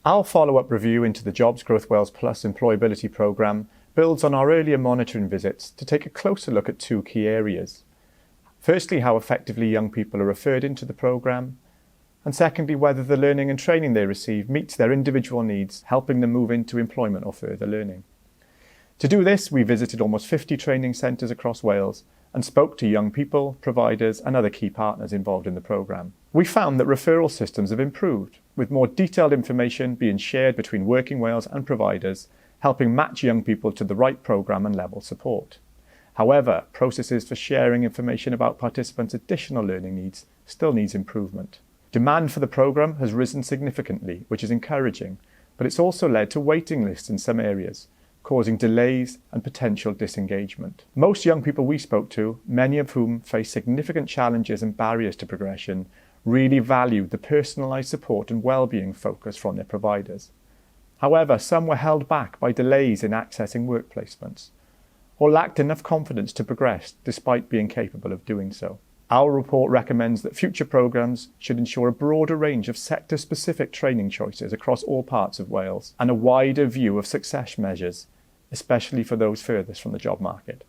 Our follow-up review into the Jobs Growth Wales Plus employability programme builds on our earlier monitoring visits to take a closer look at two key areas. Firstly, how effectively young people are referred into the programme, and secondly, whether the learning and training they receive meets their individual needs, helping them move into employment or further learning. To do this, we visited almost 50 training centres across Wales and spoke to young people, providers and other key partners involved in the programme. We found that referral systems have improved, with more detailed information being shared between Working Wales and providers, helping match young people to the right programme and level support. However, processes for sharing information about participants' additional learning needs still needs improvement. Demand for the programme has risen significantly, which is encouraging, but it's also led to waiting lists in some areas, causing delays and potential disengagement. Most young people we spoke to, many of whom face significant challenges and barriers to progression, really valued the personalised support and well-being focus from their providers. However, some were held back by delays in accessing work placements, or lacked enough confidence to progress despite being capable of doing so. Our report recommends that future programmes should ensure a broader range of sector-specific training choices across all parts of Wales and a wider view of success measures, especially for those furthest from the job market.